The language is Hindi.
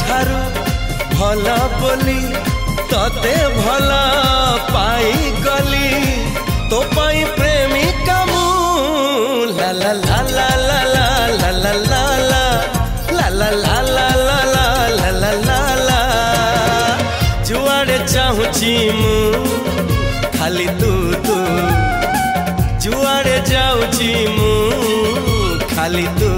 ठारू भला बोली तते भला पाई गली तो पाई प्रेमिका मु ला ला ला ला ला ला ला ला ला ला ला ला ला ला ला ला ला जुआड़े चाहूची मु खाली तू तू जुआड़े जाऊची मु खाली तू